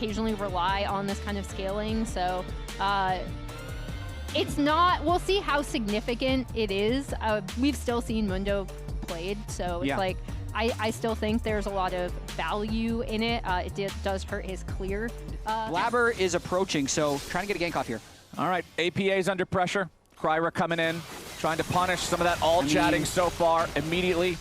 occasionally rely on this kind of scaling, so it's not, we'll see how significant it is. We've still seen Mundo played, so it's like, I still think there's a lot of value in it. It does hurt his clear. Blabber is approaching, so trying to get a gank off here. All right, APA's under pressure. Kryra coming in, trying to punish some of that all-chatting so far. Immediately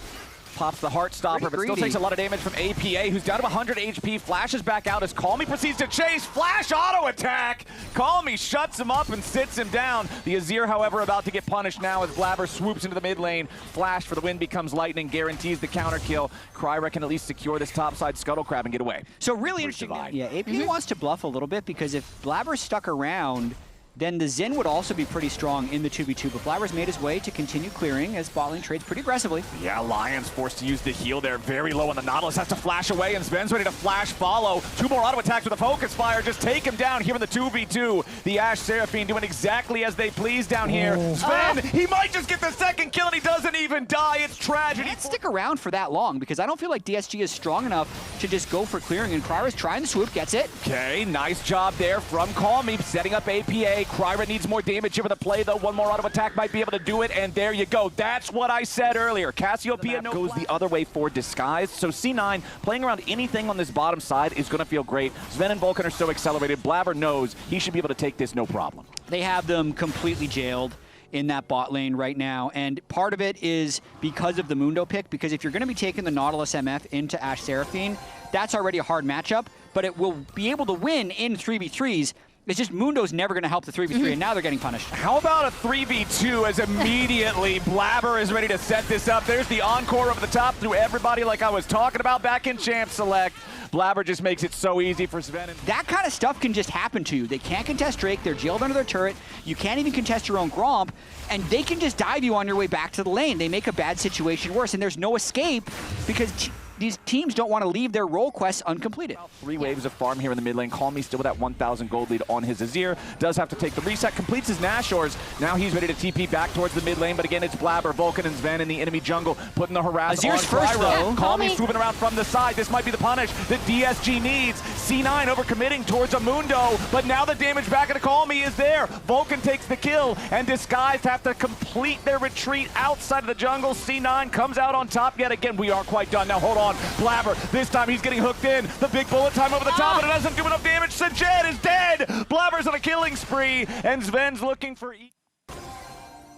pops the heart stopper, but still takes a lot of damage from APA, who's down to 100 HP, flashes back out as Call Me proceeds to chase, flash auto attack! Call Me shuts him up and sits him down. The Azir, however, about to get punished now as Blabber swoops into the mid lane. Flash for the win becomes lightning, guarantees the counter kill. Kryra can at least secure this topside Scuttle Crab and get away. So really interesting. Yeah, APA wants to bluff a little bit because if Blabber's stuck around, then the Zen would also be pretty strong in the 2v2, but Blabber's made his way to continue clearing as bot lane trades pretty aggressively. Yeah, Lions forced to use the heal there, very low on the Nautilus, has to flash away, and Sven's ready to flash follow. 2 more auto attacks with a focus fire, just take him down here in the 2v2. The Ashe Seraphine doing exactly as they please down here. Sven, he might just get the second kill and he doesn't even die, it's tragedy. He can't stick around for that long because I don't feel like DSG is strong enough to just go for clearing, and Kryra's trying the swoop, gets it. Okay, nice job there from Call Me, setting up APA. Kryra needs more damage here with the play, though. One more auto attack might be able to do it, and there you go. That's what I said earlier. Cassiopeia goes the other way for Disguise, so C9 playing around anything on this bottom side is going to feel great. Sven and Vulcan are so accelerated. Blabber knows he should be able to take this no problem. They have them completely jailed in that bot lane right now, and part of it is because of the Mundo pick, because if you're going to be taking the Nautilus MF into Ashe Seraphine, that's already a hard matchup, but it will be able to win in 3v3s. It's just Mundo's never going to help the 3v3, and now they're getting punished. How about a 3v2 as immediately Blabber is ready to set this up? There's the encore over the top through everybody like I was talking about back in Champ Select. Blabber just makes it so easy for Sven. That kind of stuff can just happen to you. They can't contest Drake. They're jailed under their turret. You can't even contest your own Gromp, and they can just dive you on your way back to the lane. They make a bad situation worse, and there's no escape because these teams don't want to leave their role quests uncompleted. 3 waves of farm here in the mid lane. Call Me still with that 1,000 gold lead on his Azir. Does have to take the reset, completes his Nashors. Now he's ready to TP back towards the mid lane, but again, it's Blabber, Vulcan, and Sven in the enemy jungle, putting the harass Azir's on first, though. Call Me swooping around from the side. This might be the punish that DSG needs. C9 overcommitting towards a Mundo, but now the damage back into Call Me is there. Vulcan takes the kill, and Disguised have to complete their retreat outside of the jungle. C9 comes out on top yet again. We aren't quite done. Now hold on. Blabber, this time he's getting hooked in. The big bullet time over the top, but it doesn't do enough damage. Sajed is dead. Blabber's on a killing spree, and Sven's looking for...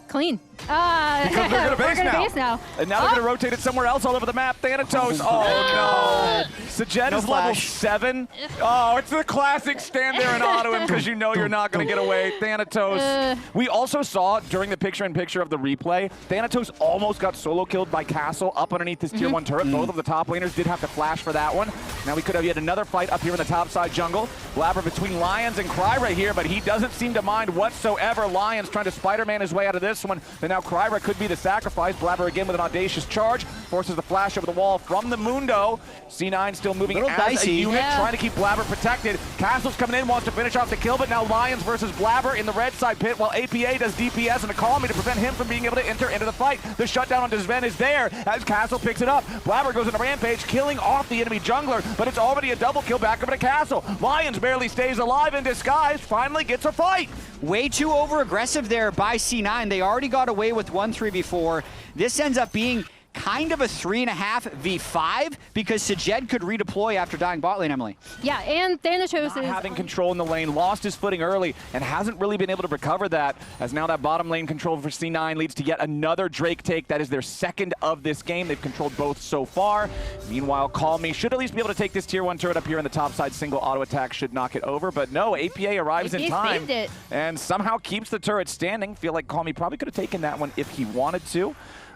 Clean. Because they're going to base now. And now they're going to rotate it somewhere else all over the map. Thanatos, oh no. Sajed is level 7. Oh, it's the classic stand there and auto him because you know you're not going to get away. Thanatos. We also saw during the picture-in-picture of the replay, Thanatos almost got solo killed by Castle up underneath his tier 1 turret. Both of the top laners did have to flash for that one. Now we could have yet another fight up here in the top side jungle. Blabber between Lions and Kryra here, but he doesn't seem to mind whatsoever. Lions trying to Spider-Man his way out of this one. And now Kryra could be the sacrifice. Blabber again with an audacious charge. Forces the flash over the wall from the Mundo. C9 still moving as a unit, trying to keep Blabber protected. Castle's coming in, wants to finish off the kill, but now Lions versus Blabber in the red side pit, while APA does DPS and a Call Me to prevent him from being able to enter into the fight. The shutdown on Sven is there as Castle picks it up. Blabber goes on a rampage, killing off the enemy jungler, but it's already a double kill back over to Castle. Lions barely stays alive in Disguise, finally gets a fight. Way too over-aggressive there by C9. They already got away with 1 3v4. This ends up being kind of a 3.5v5 because Sajed could redeploy after dying bot lane, Emily. Yeah, and Thanatos is having control in the lane, lost his footing early, and hasn't really been able to recover that, as now that bottom lane control for C9 leads to yet another Drake take. That is their second of this game. They've controlled both so far. Meanwhile, Call Me should at least be able to take this tier 1 turret up here in the top side. Single auto attack should knock it over, but no, APA arrives in time and somehow keeps the turret standing. Feel like Call Me probably could have taken that one if he wanted to,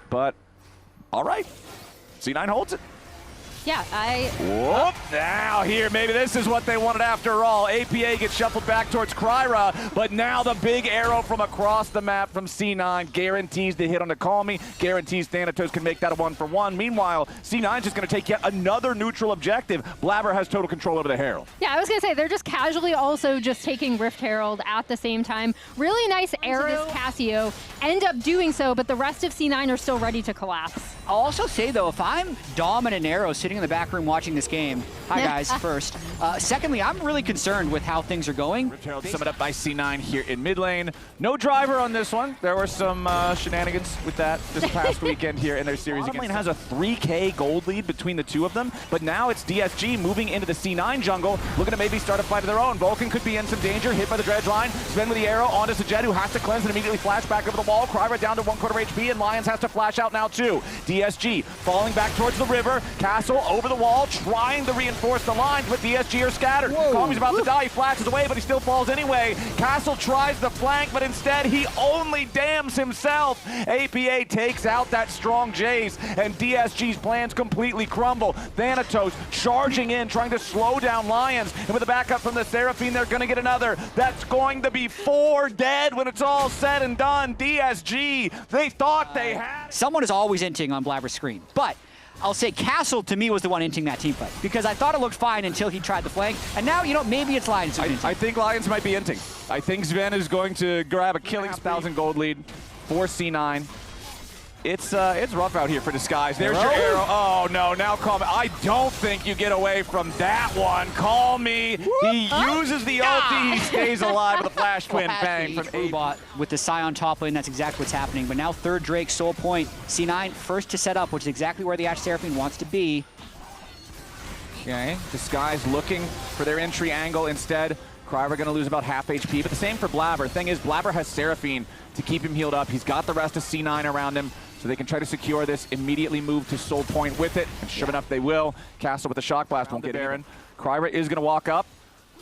but all right, C9 holds it. Yeah, Whoop, now here, maybe this is what they wanted after all. APA gets shuffled back towards Kryra, but now the big arrow from across the map from C9 guarantees the hit on the Call Me, guarantees Thanatos can make that a 1-for-1. Meanwhile, C9 is just going to take yet another neutral objective. Blabber has total control over the Herald. Yeah, I was going to say, they're just casually also just taking Rift Herald at the same time. Really nice arrow. Cassio end up doing so, but the rest of C9 are still ready to collapse. I'll also say, though, if I'm Dom and Arrow sitting in the back room watching this game, hi guys, first. Secondly, I'm really concerned with how things are going. Summoned up by C9 here in mid lane. No driver on this one. There were some shenanigans with that this past weekend here in their series. Bottom lane has a 3K gold lead between the two of them, but now it's DSG moving into the C9 jungle, looking to maybe start a fight of their own. Vulcan could be in some danger, hit by the dredge line. Sven with the arrow onto Sajed, who has to cleanse and immediately flash back over the wall. Kryber down to 1/4 HP, and Lions has to flash out now too. DSG falling back towards the river. Castle over the wall, trying to reinforce the lines, but DSG are scattered. Calmy's about to die. He flashes away, but he still falls anyway. Castle tries the flank, but instead he only damns himself. APA takes out that strong Jace, and DSG's plans completely crumble. Thanatos charging in, trying to slow down Lions, and with a backup from the Seraphine, they're going to get another. That's going to be 4 dead when it's all said and done. DSG, they thought they had. Someone is always inting on Blabber's screen, but I'll say Castle, to me, was the one inting that team fight, because I thought it looked fine until he tried the flank, and now, you know, maybe it's Lions. I think Lions might be inting. I think Sven is going to grab a killing 1,000 gold lead for C9. It's rough out here for Disguise. There's your arrow. Oh, no, now Call Me. I don't think you get away from that one. Call Me. He uses the ulti. He stays alive with a flash twin bang from A-Bot with the Scion top lane. That's exactly what's happening. But now third Drake, Soul Point. C9 first to set up, which is exactly where the Ashe Seraphine wants to be. Okay, Disguise looking for their entry angle instead. Kryber going to lose about half HP, but the same for Blabber. Thing is, Blabber has Seraphine to keep him healed up. He's got the rest of C9 around him, so they can try to secure this, immediately move to Soul Point with it, and sure enough they will. Castle with the Shock Blast won't get Baron. Kryber is going to walk up,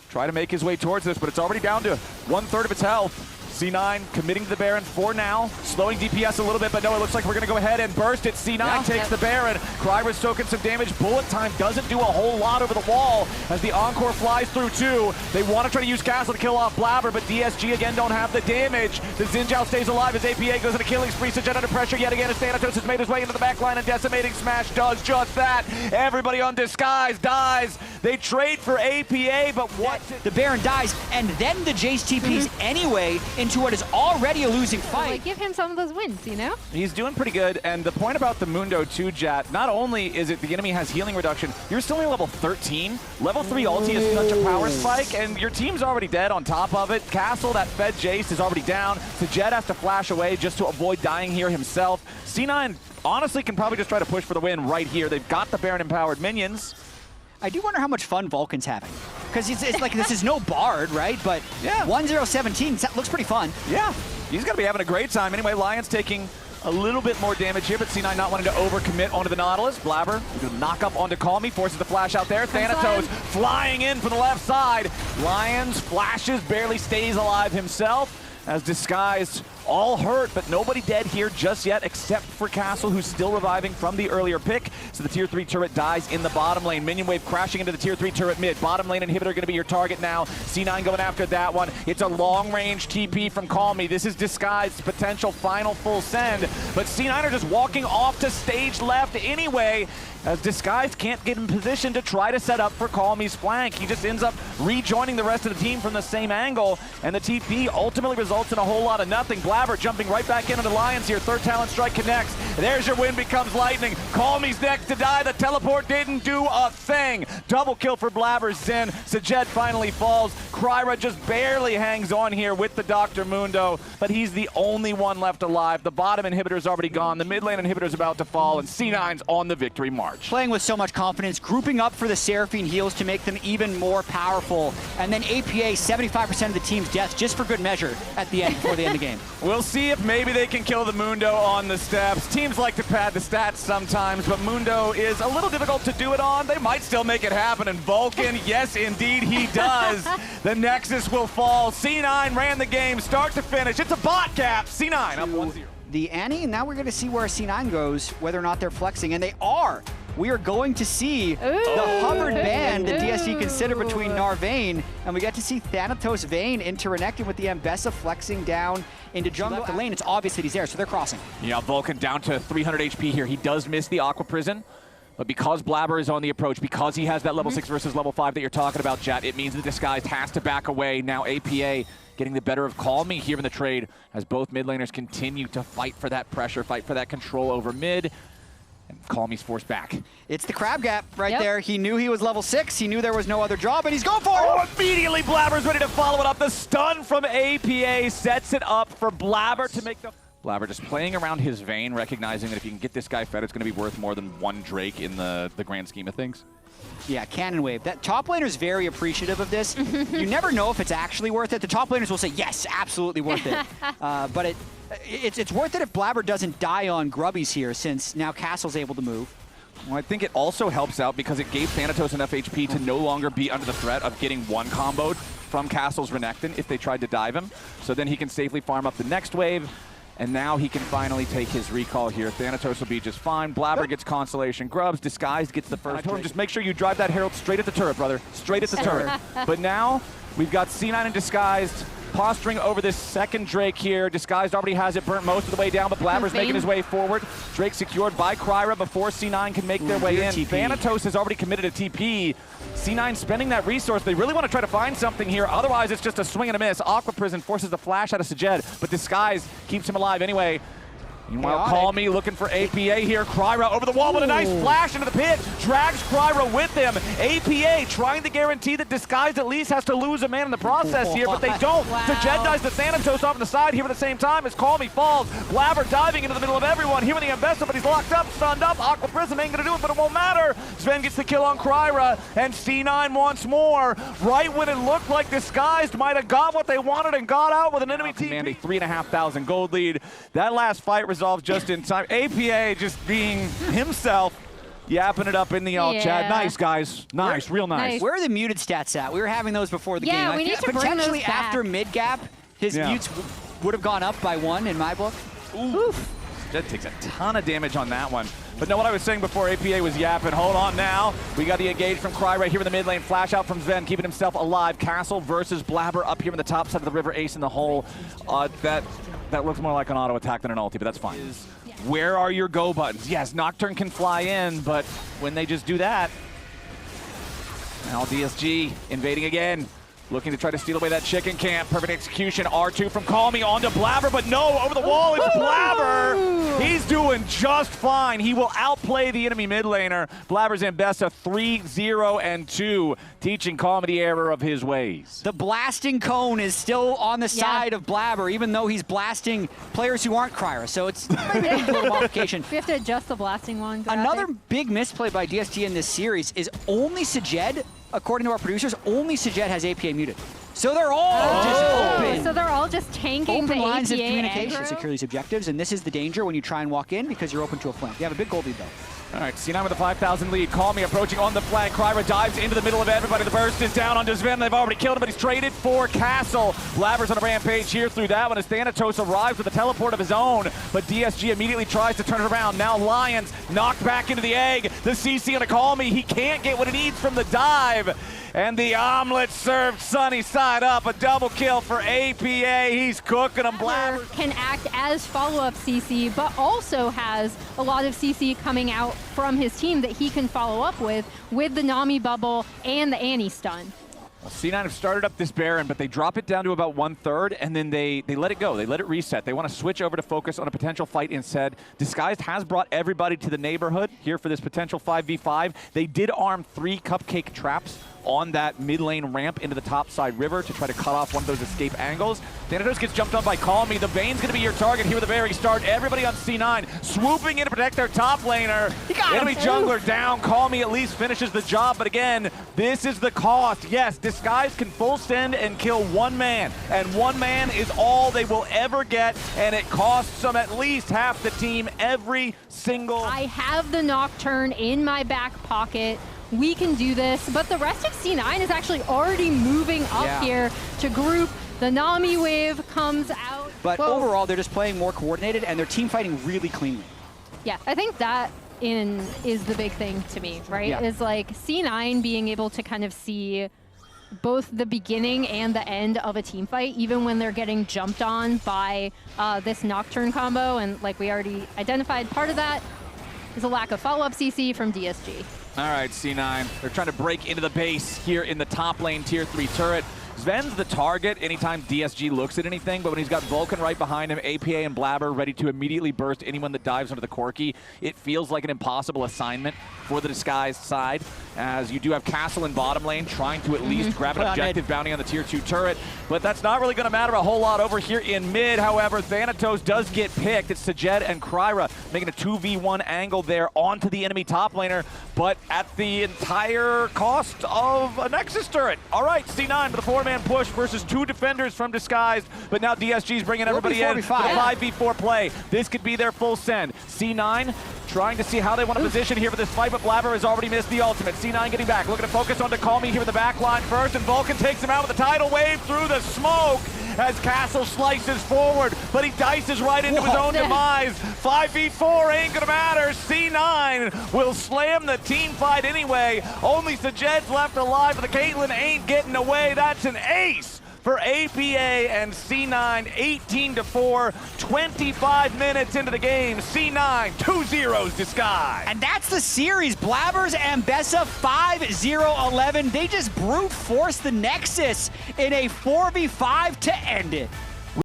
try to make his way towards this, but it's already down to 1/3 of its health. C9 committing to the Baron for now, slowing DPS a little bit, but no, it looks like we're going to go ahead and burst it. C9 takes the Baron. Kryber's soaking some damage. Bullet time doesn't do a whole lot over the wall as the Encore flies through too. They want to try to use Castle to kill off Blabber, but DSG again don't have the damage. The Xin stays alive as APA goes into killing spree. Sajed under pressure yet again as Thanatos has made his way into the back line, and Decimating Smash does just that. Everybody on Disguise dies. They trade for APA, but what? The Baron dies, and then the Jace TPs anyway into what is already a losing fight. Like, give him some of those wins, you know? He's doing pretty good, and the point about the Mundo too, Jat, not only is it the enemy has healing reduction, you're still only level 13. Level 3 ulti is such a power spike, and your team's already dead on top of it. Castle, that fed Jace, is already down. Sajed has to flash away just to avoid dying here himself. C9 honestly can probably just try to push for the win right here. They've got the Baron-empowered minions. I do wonder how much fun Vulcan's having. Because it's like, this is no Bard, right? But yeah, 1-0-17, that looks pretty fun. Yeah, he's going to be having a great time. Anyway, Lions taking a little bit more damage here, but C9 not wanting to overcommit onto the Nautilus. Blabber going to knock up onto Call Me, forces the flash out there. Thanatos flying in from the left side. Lions flashes, barely stays alive himself as Disguised all hurt, but nobody dead here just yet except for Castle, who's still reviving from the earlier pick. So the tier 3 turret dies in the bottom lane. Minion wave crashing into the tier 3 turret mid. Bottom lane inhibitor going to be your target now. C9 going after that one. It's a long-range TP from Call Me. This is Disguised's potential final full send, but C9 are just walking off to stage left anyway, as Disguise can't get in position to try to set up for Call Me's flank. He just ends up rejoining the rest of the team from the same angle, and the TP ultimately results in a whole lot of nothing. Blabber jumping right back into the Lions here. Third talent strike connects. There's your win becomes lightning. Call Me's next to die. The teleport didn't do a thing. Double kill for Blabber's Zen. Sajed finally falls. Kryra just barely hangs on here with the Dr. Mundo, but he's the only one left alive. The bottom inhibitor's already gone. The mid lane inhibitor's about to fall, and C9's on the victory march. Playing with so much confidence, grouping up for the Seraphine heals to make them even more powerful. And then APA, 75% of the team's deaths just for good measure at the end, before the end of the game. We'll see if maybe they can kill the Mundo on the steps. Teams like to pad the stats sometimes, but Mundo is a little difficult to do it on. They might still make it happen. And Vulcan, yes, indeed, he does. The Nexus will fall. C9 ran the game start to finish. It's a bot cap. C9 up 1-0. The Annie, now we're going to see where C9 goes, whether or not they're flexing, and they are. We are going to see the hovered band that DSG considered between Narvane, and we get to see Thanatos Vayne interconnecting with the Ambessa flexing down into jungle. Left the lane, it's obvious that he's there, so they're crossing. Yeah, Vulcan down to 300 HP here. He does miss the Aqua Prison, but because Blabber is on the approach, because he has that level 6 versus level 5 that you're talking about, Jet, it means the Disguise has to back away. Now APA getting the better of Call Me here in the trade as both mid laners continue to fight for that pressure, fight for that control over mid. Call Me's forced back. It's the crab gap right there. He knew he was level 6. He knew there was no other job, and he's going for it. Oh, immediately Blabber's ready to follow it up. The stun from APA sets it up for Blabber to make the... Blabber just playing around his vein, recognizing that if you can get this guy fed, it's going to be worth more than one Drake in the grand scheme of things. Yeah, Cannon Wave. That top laner is very appreciative of this. You never know if it's actually worth it. The top laners will say, yes, absolutely worth it. But it's worth it if Blabber doesn't die on Grubbies here, since now Castle's able to move. Well, I think it also helps out because it gave Thanatos enough HP to no longer be under the threat of getting one comboed from Castle's Renekton if they tried to dive him. So then he can safely farm up the next wave. And now he can finally take his recall here. Thanatos will be just fine. Blabber gets Constellation Grubs. Disguised gets the first. I told him, just make sure you drive that Herald straight at the turret, brother. Straight at the turret. But now we've got C9 and Disguised posturing over this second Drake here. Disguised already has it burnt most of the way down, but Blabber's making his way forward. Drake secured by Kryra before C9 can make their way in. TP. Thanatos has already committed a TP. C9 spending that resource. They really want to try to find something here. Otherwise, it's just a swing and a miss. Aqua Prison forces the flash out of Sajed, but Disguise keeps him alive anyway. Meanwhile, Call Me looking for APA here. Kryra over the wall with a nice flash into the pit. Drags Kryra with him. APA trying to guarantee that Disguised at least has to lose a man in the process here, but they don't. Sajed dies to Thanatos off on the side here at the same time as Call Me falls. Blabber diving into the middle of everyone here with the Ambessa, but he's locked up, stunned up. Aqua Prism ain't gonna do it, but it won't matter. Sven gets the kill on Kryra, and C9 once more. Right when it looked like Disguised might have got what they wanted and got out with an enemy team. A 3,500 gold lead. That last fight resolved just in time. APA just being himself, yapping it up in the alt chat. Nice, guys. Nice, real nice. Where are the muted stats at? We were having those before the game. Yeah, we need to bring those back. After mid-gap, his mutes would have gone up by 1 in my book. Oof. That takes a ton of damage on that one. But no, what I was saying before, APA was yapping. Hold on now. We got the engage from Cry right here in the mid lane. Flash out from Sven, keeping himself alive. Castle versus Blabber up here in the top side of the river. Ace in the hole. That looks more like an auto attack than an ulti, but that's fine. Where are your go buttons? Yes, Nocturne can fly in, but when they just do that, now DSG invading again. Looking to try to steal away that chicken camp. Perfect execution. R2 from Call Me onto Blabber, but no, over the wall is Blabber. He's doing just fine. He will outplay the enemy mid laner. Blabber's Ambessa 3-0-2, teaching Call Me the error of his ways. The blasting cone is still on the side of Blabber, even though he's blasting players who aren't Kryra, so it's a little modification. We have to adjust the blasting one. Another big misplay by DSG in this series is only Sajed, according to our producers, only Sajed has APA muted. So they're all just open. So they're all just tanking the lines APA of communication. aggro? Secure these objectives, and this is the danger when you try and walk in because you're open to a flank. You have a big gold lead, though. All right, C9 with a 5,000 lead. Call Me approaching on the flank. Kryra dives into the middle of everybody. The burst is down on Sven. They've already killed him, but he's traded for Castle. Blabber's on a rampage here through that one as Thanatos arrives with a teleport of his own, but DSG immediately tries to turn it around. Now Lions knocked back into the egg. The CC on a Call Me. He can't get what he needs from the dive. And the omelet served sunny side up. A double kill for APA. He's cooking them. Blabber can act as follow-up CC, but also has a lot of CC coming out from his team that he can follow up with the Nami bubble and the Annie stun. Well, C9 have started up this Baron, but they drop it down to about 1/3, and then they let it go. They let it reset. They want to switch over to focus on a potential fight instead. Disguised has brought everybody to the neighborhood here for this potential 5v5. They did arm 3 cupcake traps on that mid lane ramp into the top side river to try to cut off one of those escape angles. Thanatos gets jumped on by Call Me. The Bane's going to be your target here at the very start. Everybody on C9 swooping in to protect their top laner. Enemy jungler down. Call Me at least finishes the job, but again, this is the cost. Yes, Disguise can full send and kill one man, and one man is all they will ever get, and it costs them at least half the team every single. I have the Nocturne in my back pocket. We can do this, but the rest of C9 is actually already moving up here to group. The Nami wave comes out. But overall, they're just playing more coordinated, and they're team fighting really cleanly. Yeah, I think that is the big thing to me, right? Yeah. Is like C9 being able to kind of see both the beginning and the end of a team fight, even when they're getting jumped on by this Nocturne combo. And like we already identified, part of that is a lack of follow-up CC from DSG. All right, C9. They're trying to break into the base here in the top lane tier 3 turret. Sven's the target anytime DSG looks at anything, but when he's got Vulcan right behind him, APA and Blabber ready to immediately burst anyone that dives under the Corki, it feels like an impossible assignment for the Disguised side, as you do have Castle in bottom lane trying to at least grab an objective bounty on the tier 2 turret, but that's not really going to matter a whole lot over here in mid. However, Thanatos does get picked. It's Sajed and Kryra making a 2v1 angle there onto the enemy top laner, but at the entire cost of a Nexus turret. All right, C9 with a 4-man push versus 2 defenders from Disguised, but now DSG's bringing everybody in for the 5v4 play. This could be their full send. C9 trying to see how they want to position here for this fight, but Blabber has already missed the ultimate. C9 getting back, looking to focus on Calmy here in the back line first, and Vulcan takes him out with the tidal wave through the smoke as Castle slices forward, but he dices right into his own demise. 5v4 ain't gonna matter. C9 will slam the team fight anyway. Only Sajed's left alive, but the Caitlyn ain't getting away. That's an ace for APA and C9, 18-4, 25 minutes into the game. C9, 2-0's Disguise. And that's the series. Blabbers and Bessa 5-0-11. They just brute force the Nexus in a 4v5 to end it.